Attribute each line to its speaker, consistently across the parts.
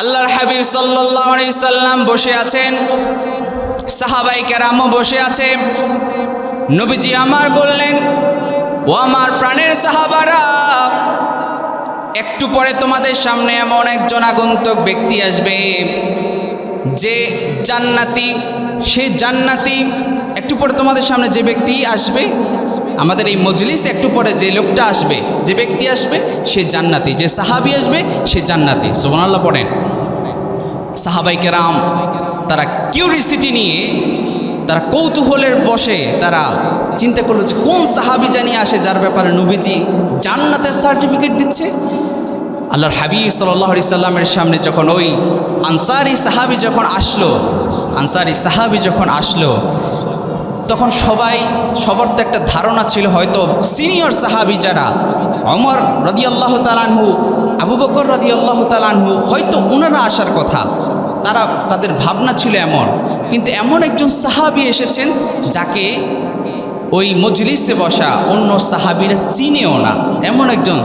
Speaker 1: আল্লাহর হাবিব সাল্লাল্লাহু আলাইহি সাল্লাম বসে আছেন, সাহাবায়ে কেরামও বসে আছে। নবীজি আমার বললেন, ও আমার প্রাণের সাহাবারা, একটু পরে তোমাদের সামনে এমন একজন আগন্তুক ব্যক্তি আসবে যে জান্নাতি। সেই জান্নাতি একটু পরে তোমাদের সামনে যে ব্যক্তি আসবে, আমাদের এই মজলিস একটু পরে যে লোকটা আসবে, যে ব্যক্তি আসবে, সে জান্নাতি। যে সাহাবী আসবে সে জান্নাতি। সুবহানাল্লাহ পড়েন। সাহাবায়ে কেরাম তারা কিউরিসিটি নিয়ে, তারা কৌতূহলের বসে তারা চিন্তা করলো যে কোন সাহাবী জানিয়ে আসে যার ব্যাপারে নবীজি জান্নাতের সার্টিফিকেট দিচ্ছে। আল্লাহর হাবিব সাল্লাল্লাহু আলাইহি সাল্লামের সামনে যখন ওই আনসারি সাহাবী যখন আসলো, তখন সবার তো একটা ধারণা ছিল, হয়তো সিনিয়র সাহাবী যারা ওমর রাদিয়াল্লাহু তাআলা আনহু, আবু বকর রাদিয়াল্লাহু তাআলা আনহু, হয়তো ওনারা আসার কথা, তাদের ভাবনা ছিল এমন। কিন্তু এমন একজন সাহাবী এসেছেন যাকে ওই মজলিসে বসা অন্য সাহাবীরা চিনেও না, এমন একজন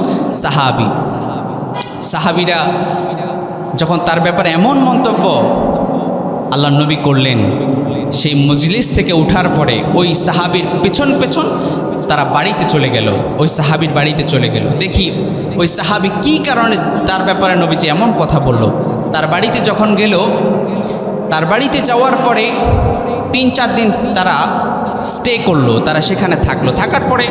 Speaker 1: সাহাবীরা যখন তার ব্যাপারে এমন মন্তব্য আল্লাহ নবী করলেন, সেই মজলিস থেকে উঠার পরে ওই সাহাবীর পেছন তারা বাড়িতে চলে গেল, ওই সাহাবীর বাড়িতে চলে গেল। দেখি ওই সাহাবী কী কারণে তার ব্যাপারে নবীজি এমন কথা বলল। তার বাড়িতে যখন গেল, তার বাড়িতে যাওয়ার পরে 3-4 দিন তারা স্টে করলো, তারা সেখানে থাকলো। থাকার পরে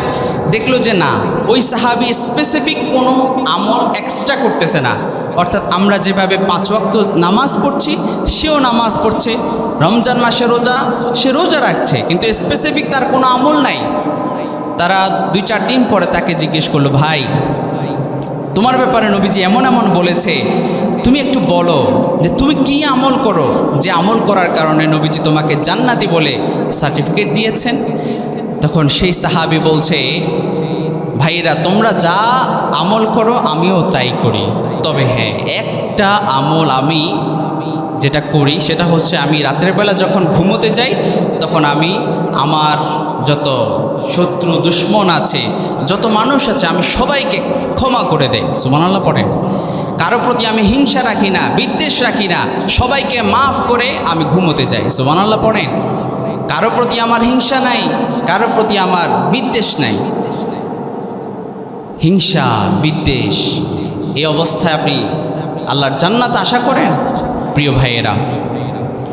Speaker 1: দেখলো যে না, ওই সাহাবী স্পেসিফিক কোনো আমল এক্সট্রা করতেছে না। অর্থাৎ আমরা যেভাবে 5 ওয়াক্ত নামাজ পড়ছি, সেও নামাজ পড়ছে, রমজান মাসে রোজা, সে রোজা রাখছে, কিন্তু স্পেসিফিক তার কোনো আমল নাই। তারা 2-4 দিন পরে তাকে জিজ্ঞেস করলো, ভাই তোমার ব্যাপারে নবীজি এমন বলেছে, তুমি একটু বলো যে তুমি কি আমল করো, যে আমল করার কারণে নবীজি তোমাকে জান্নাতি বলে সার্টিফিকেট দিয়েছেন। তখন সেই সাহাবী বলছে, ভাইরা তোমরা যা আমল করো আমিও তাই করি, তবে হ্যাঁ একটা আমল আমি যেটা করি সেটা হচ্ছে, আমি রাতের বেলা যখন ঘুমোতে যাই তখন আমি আমার যত শত্রু দুশ্মন আছে, যত মানুষ আছে, আমি সবাইকে ক্ষমা করে দেই। সুবহানাল্লাহ পড়েন। কারো প্রতি আমি হিংসা রাখি না, বিদ্বেষ রাখি না, সবাইকে মাফ করে আমি ঘুমোতে যাই। সুবহানাল্লাহ পড়েন। কারো প্রতি আমার হিংসা নাই, কারো প্রতি আমার বিদ্বেষ নাই। হিংসা বিদ্বেষ এই অবস্থায় আপনি আল্লাহর জান্নাত আশা করেন? প্রিয় ভাইয়েরা,